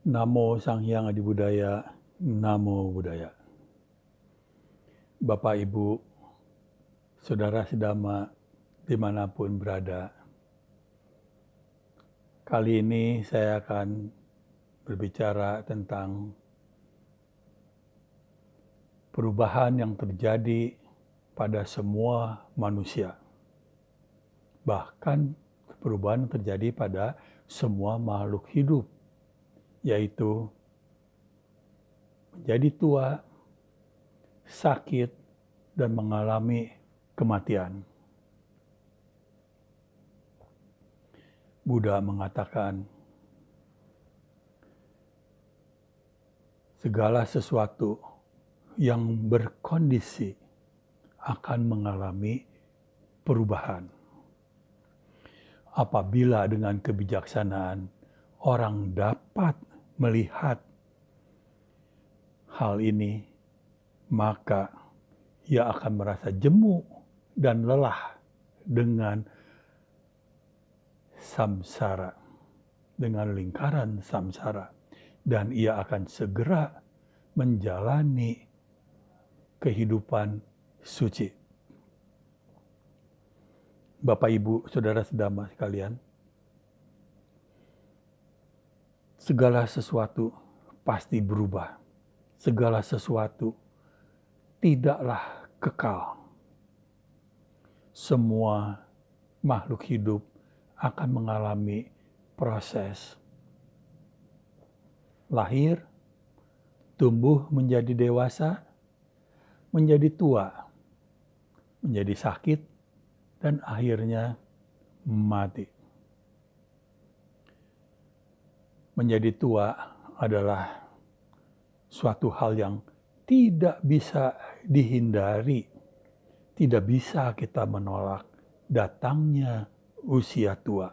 Namo Sang Hyang Adi Budaya, Namo Buddhaya. Bapak, Ibu, Saudara Sedama, dimanapun berada. Kali ini saya akan berbicara tentang perubahan yang terjadi pada semua manusia. Bahkan perubahan yang terjadi pada semua makhluk hidup, yaitu menjadi tua, sakit, dan mengalami kematian. Buddha mengatakan, segala sesuatu yang berkondisi akan mengalami perubahan. Apabila dengan kebijaksanaan orang dapat melihat hal ini, maka ia akan merasa jemu dan lelah dengan samsara, dengan lingkaran samsara, dan ia akan segera menjalani kehidupan suci. Bapak, Ibu, Saudara Sedama sekalian, segala sesuatu pasti berubah. Segala sesuatu tidaklah kekal. Semua makhluk hidup akan mengalami proses lahir, tumbuh menjadi dewasa, menjadi tua, menjadi sakit, dan akhirnya mati. Menjadi tua adalah suatu hal yang tidak bisa dihindari, tidak bisa kita menolak datangnya usia tua.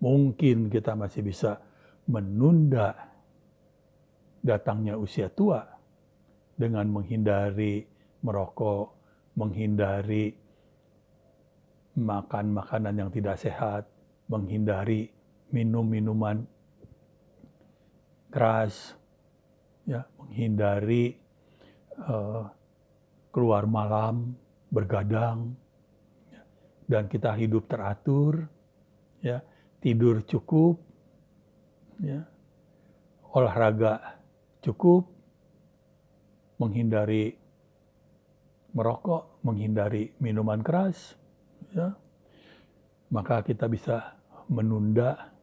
Mungkin kita masih bisa menunda datangnya usia tua dengan menghindari merokok, menghindari makan makanan yang tidak sehat, menghindari minum minuman keras, ya, menghindari keluar malam, bergadang, ya, dan kita hidup teratur, ya, tidur cukup, ya, olahraga cukup, menghindari merokok, menghindari minuman keras, ya, maka kita bisa menunda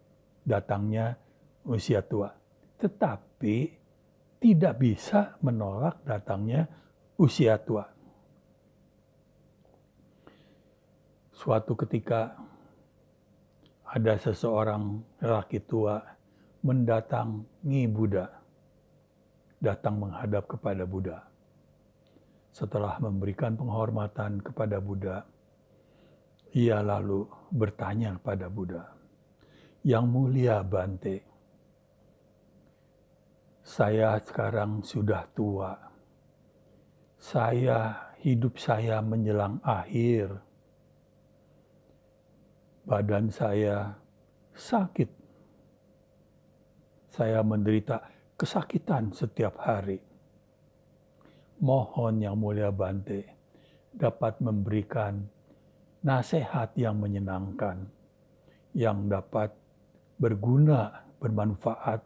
datangnya usia tua. Tetapi tidak bisa menolak datangnya usia tua. Suatu ketika ada seseorang lelaki tua mendatangi Buddha, datang menghadap kepada Buddha. Setelah memberikan penghormatan kepada Buddha, ia lalu bertanya kepada Buddha, "Yang mulia Bante, saya sekarang sudah tua. Hidup saya menjelang akhir. Badan saya sakit. Saya menderita kesakitan setiap hari. Mohon Yang Mulia Bante dapat memberikan nasihat yang menyenangkan, yang dapat berguna, bermanfaat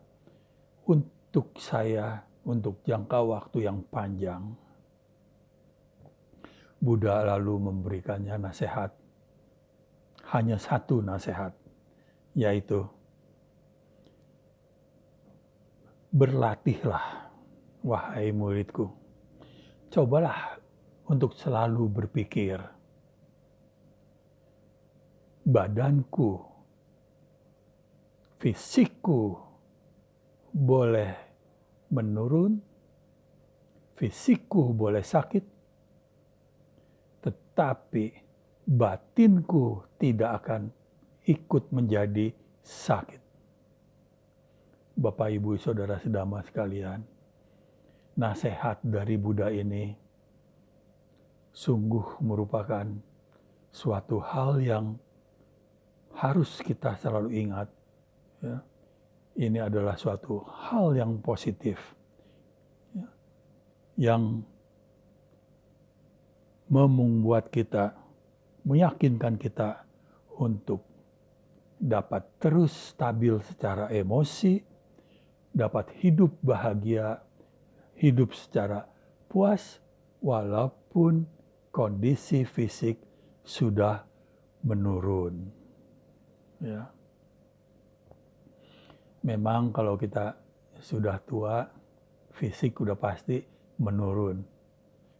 untuk saya untuk jangka waktu yang panjang." Buddha lalu memberikannya nasihat, hanya satu nasihat, yaitu berlatihlah, wahai muridku. Cobalah untuk selalu berpikir, badanku, fisikku boleh menurun, fisikku boleh sakit, tetapi batinku tidak akan ikut menjadi sakit. Bapak, Ibu, Saudara Sedama sekalian, nasihat dari Buddha ini sungguh merupakan suatu hal yang harus kita selalu ingat, ya. ini adalah suatu hal yang positif, ya, yang membuat kita, meyakinkan kita untuk dapat terus stabil secara emosi, dapat hidup bahagia, hidup secara puas, walaupun kondisi fisik sudah menurun. Ya. Memang kalau kita sudah tua, fisik udah pasti menurun.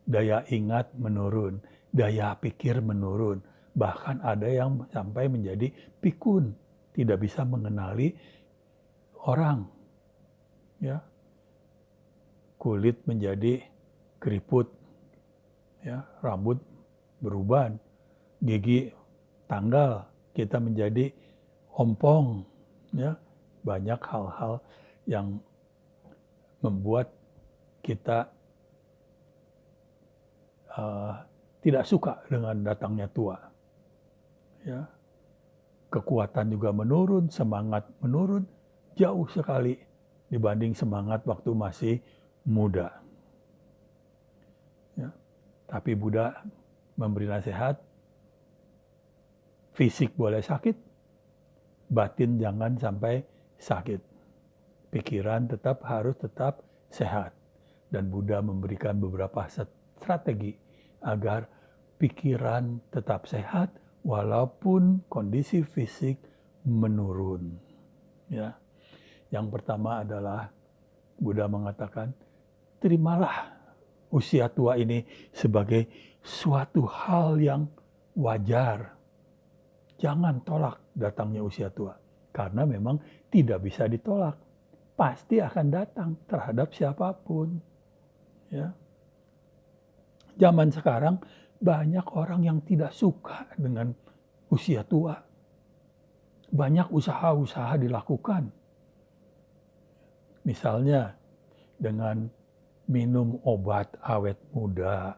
Daya ingat menurun, daya pikir menurun. Bahkan ada yang sampai menjadi pikun, tidak bisa mengenali orang. Ya. Kulit menjadi keriput, ya, rambut beruban, gigi tanggal, kita menjadi ompong, ya. Banyak hal-hal yang membuat kita tidak suka dengan datangnya tua. Ya. Kekuatan juga menurun, semangat menurun jauh sekali dibanding semangat waktu masih muda. Ya. Tapi Buddha memberi nasihat, fisik boleh sakit, batin jangan sampai sakit. Pikiran harus tetap sehat. Dan Buddha memberikan beberapa strategi agar pikiran tetap sehat walaupun kondisi fisik menurun. Ya. Yang pertama adalah Buddha mengatakan, terimalah usia tua ini sebagai suatu hal yang wajar. Jangan tolak datangnya usia tua, karena memang tidak bisa ditolak. Pasti akan datang terhadap siapapun. Ya. Zaman sekarang banyak orang yang tidak suka dengan usia tua. Banyak usaha-usaha dilakukan. Misalnya dengan minum obat awet muda,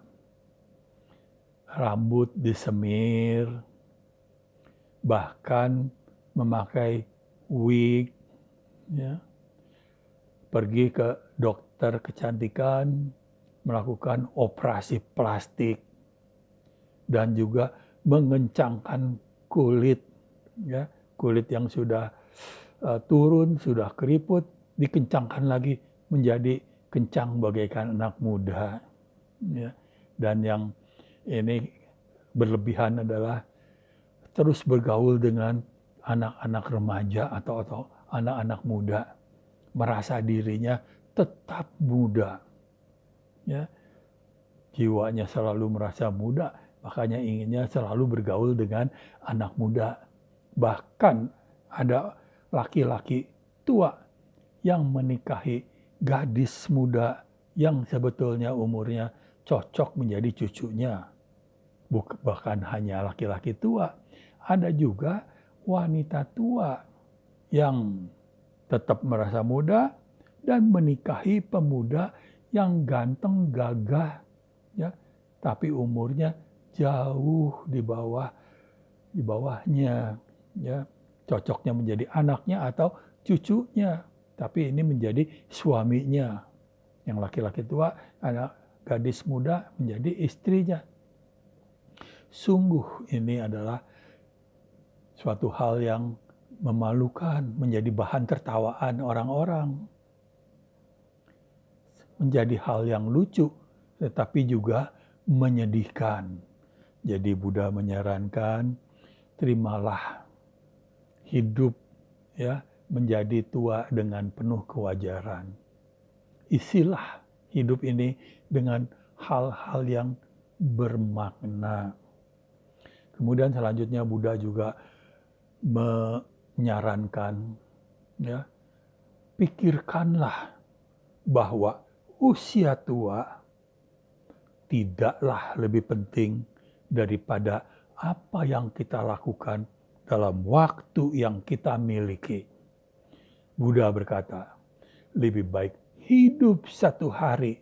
rambut disemir, bahkan memakai wig, ya. Pergi ke dokter kecantikan, melakukan operasi plastik, dan juga mengencangkan kulit, ya, kulit yang sudah turun, sudah keriput, dikencangkan lagi menjadi kencang bagaikan anak muda. Ya. Dan yang ini berlebihan adalah terus bergaul dengan anak-anak remaja atau anak-anak muda, merasa dirinya tetap muda. Ya. Jiwanya selalu merasa muda, makanya inginnya selalu bergaul dengan anak muda. Bahkan ada laki-laki tua yang menikahi gadis muda yang sebetulnya umurnya cocok menjadi cucunya. Bahkan hanya laki-laki tua, ada juga wanita tua yang tetap merasa muda dan menikahi pemuda yang ganteng, gagah, ya, tapi umurnya jauh di bawahnya, ya, cocoknya menjadi anaknya atau cucunya, tapi ini menjadi suaminya. Yang laki-laki tua, anak gadis muda menjadi istrinya. Sungguh ini adalah suatu hal yang memalukan, menjadi bahan tertawaan orang-orang. Menjadi hal yang lucu, tetapi juga menyedihkan. Jadi Buddha menyarankan, terimalah hidup, ya, menjadi tua dengan penuh kewajaran. Isilah hidup ini dengan hal-hal yang bermakna. Kemudian selanjutnya Buddha juga menyarankan, ya, pikirkanlah bahwa usia tua tidaklah lebih penting daripada apa yang kita lakukan dalam waktu yang kita miliki. Buddha berkata, lebih baik hidup satu hari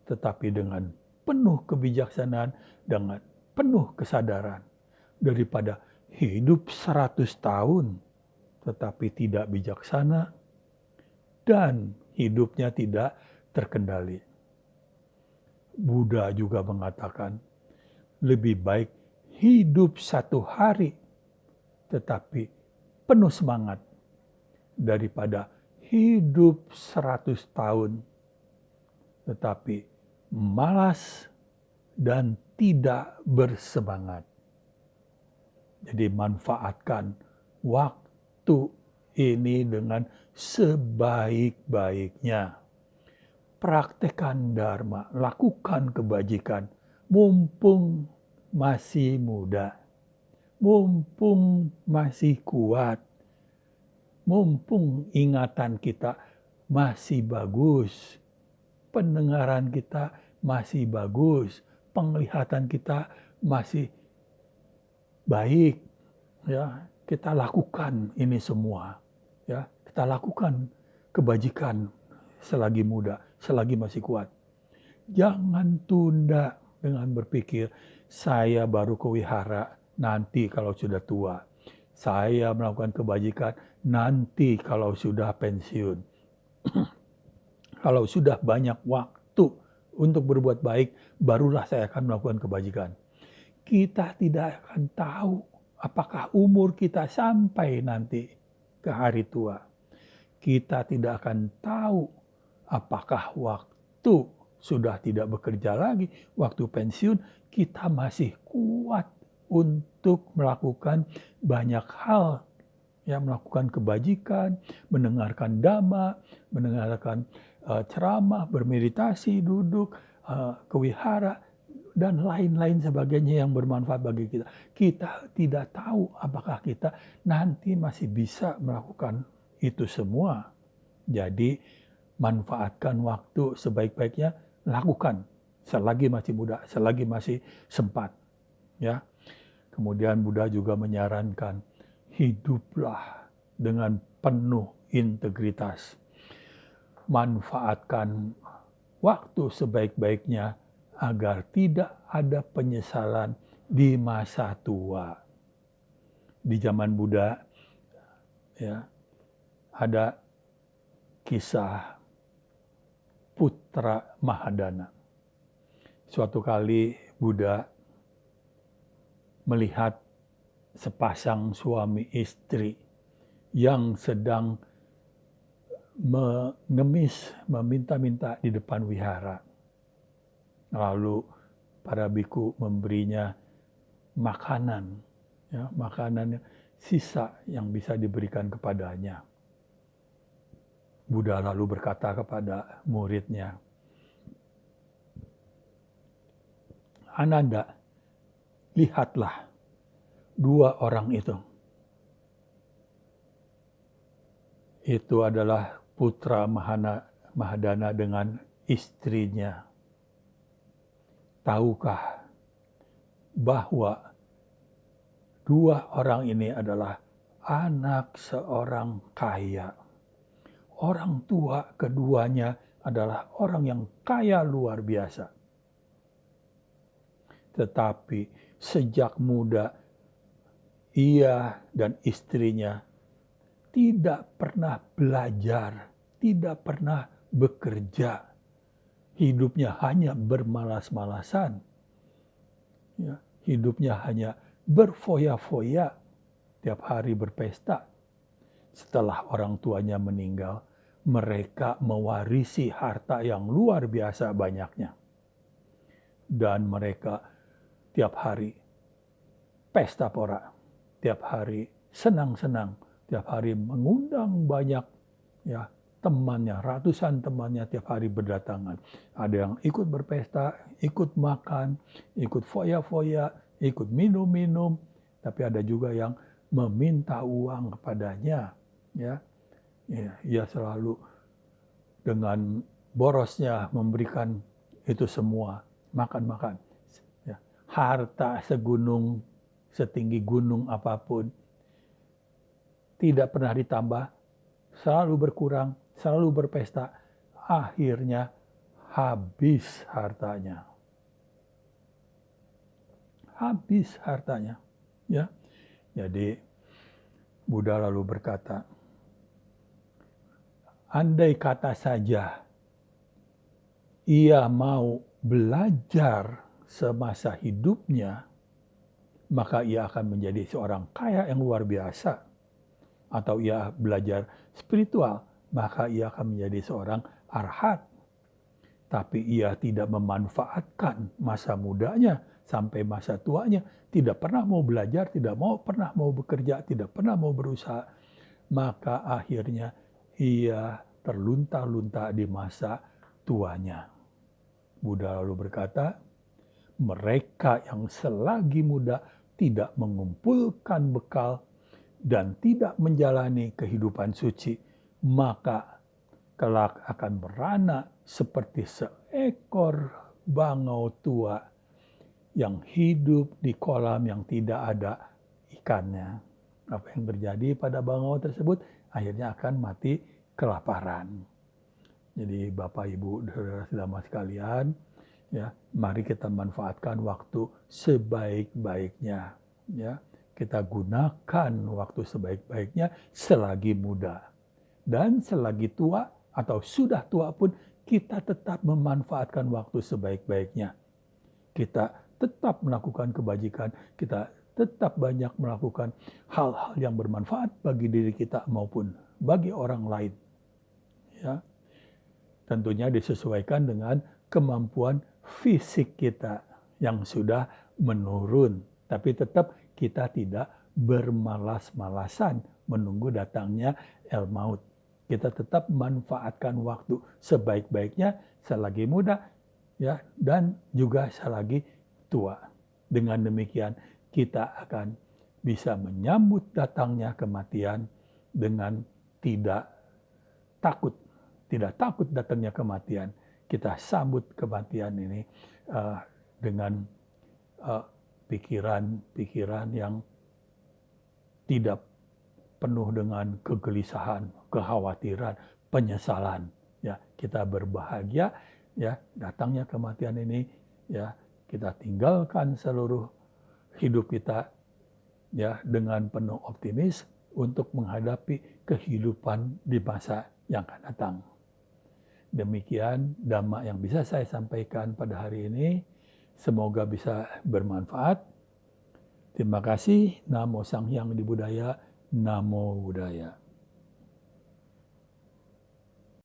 tetapi dengan penuh kebijaksanaan, dengan penuh kesadaran, daripada hidup 100 tahun tetapi tidak bijaksana, dan hidupnya tidak terkendali. Buddha juga mengatakan, lebih baik hidup 1 hari tetapi penuh semangat daripada hidup 100 tahun tetapi malas dan tidak bersemangat. Jadi manfaatkan waktu ini dengan sebaik-baiknya. Praktekkan dharma, lakukan kebajikan, mumpung masih muda, mumpung masih kuat, mumpung ingatan kita masih bagus, pendengaran kita masih bagus, penglihatan kita masih baik, ya, kita lakukan ini semua, ya, kita lakukan kebajikan selagi muda, selagi masih kuat. Jangan tunda dengan berpikir, saya baru ke wihara nanti kalau sudah tua. Saya melakukan kebajikan nanti kalau sudah pensiun. Kalau sudah banyak waktu untuk berbuat baik, barulah saya akan melakukan kebajikan. Kita tidak akan tahu apakah umur kita sampai nanti ke hari tua. Kita tidak akan tahu apakah waktu sudah tidak bekerja lagi, waktu pensiun, kita masih kuat untuk melakukan banyak hal. Ya, melakukan kebajikan, mendengarkan dhamma, mendengarkan ceramah, bermeditasi, duduk, ke wihara, dan lain-lain sebagainya yang bermanfaat bagi kita. Kita tidak tahu apakah kita nanti masih bisa melakukan itu semua. Jadi manfaatkan waktu sebaik-baiknya, lakukan selagi masih muda, selagi masih sempat. Ya. Kemudian Buddha juga menyarankan, hiduplah dengan penuh integritas. Manfaatkan waktu sebaik-baiknya agar tidak ada penyesalan di masa tua. Di zaman Buddha, ya, ada kisah putra Mahadana. Suatu kali Buddha melihat sepasang suami istri yang sedang mengemis, meminta-minta di depan wihara. Lalu para biku memberinya makanan, ya, makanan sisa yang bisa diberikan kepadanya. Buddha lalu berkata kepada muridnya, Ananda, lihatlah 2 orang itu. Itu adalah putra Mahadana dengan istrinya. Tahukah bahwa 2 orang ini adalah anak seorang kaya. Orang tua keduanya adalah orang yang kaya luar biasa. Tetapi sejak muda, ia dan istrinya tidak pernah belajar, tidak pernah bekerja. Hidupnya hanya bermalas-malasan. Ya, hidupnya hanya berfoya-foya, tiap hari berpesta. Setelah orang tuanya meninggal, mereka mewarisi harta yang luar biasa banyaknya. Dan mereka tiap hari pesta pora, tiap hari senang-senang, tiap hari mengundang banyak, ya, temannya, ratusan temannya tiap hari berdatangan. Ada yang ikut berpesta, ikut makan, ikut foya-foya, ikut minum-minum, tapi ada juga yang meminta uang kepadanya. Ya, ia selalu dengan borosnya memberikan itu semua, makan-makan. Ya, harta segunung, setinggi gunung apapun, tidak pernah ditambah, selalu berkurang, selalu berpesta, akhirnya habis hartanya. Habis hartanya. Ya. Jadi Buddha lalu berkata, andai kata saja ia mau belajar semasa hidupnya, maka ia akan menjadi seorang kaya yang luar biasa. Atau ia belajar spiritual, maka ia akan menjadi seorang arhat. Tapi ia tidak memanfaatkan masa mudanya sampai masa tuanya, tidak pernah mau belajar, tidak pernah mau bekerja, tidak pernah mau berusaha, maka akhirnya ia terlunta-lunta di masa tuanya. Buddha lalu berkata, mereka yang selagi muda tidak mengumpulkan bekal dan tidak menjalani kehidupan suci, maka kelak akan beranak seperti seekor bangau tua yang hidup di kolam yang tidak ada ikannya. Apa yang terjadi pada bangau tersebut akhirnya akan mati kelaparan. Jadi Bapak, Ibu, saudara-saudara sekalian, ya, mari kita manfaatkan waktu sebaik-baiknya. Ya, kita gunakan waktu sebaik-baiknya selagi muda. Dan selagi tua atau sudah tua pun kita tetap memanfaatkan waktu sebaik-baiknya. Kita tetap melakukan kebajikan, kita tetap banyak melakukan hal-hal yang bermanfaat bagi diri kita maupun bagi orang lain. Ya, tentunya disesuaikan dengan kemampuan fisik kita yang sudah menurun. Tapi tetap kita tidak bermalas-malasan menunggu datangnya el-maut. Kita tetap manfaatkan waktu sebaik-baiknya selagi muda, ya, dan juga selagi tua. Dengan demikian kita akan bisa menyambut datangnya kematian dengan tidak takut datangnya kematian. Kita sambut kematian ini dengan pikiran-pikiran yang tidak penuh dengan kegelisahan, kekhawatiran, penyesalan. Ya, kita berbahagia, ya, datangnya kematian ini, ya, kita tinggalkan seluruh hidup kita, ya, dengan penuh optimis untuk menghadapi kehidupan di masa yang akan datang. Demikian dhamma yang bisa saya sampaikan pada hari ini. Semoga bisa bermanfaat. Terima kasih. Namo Sang Hyang Adi Budaya. Namo Buddhaya.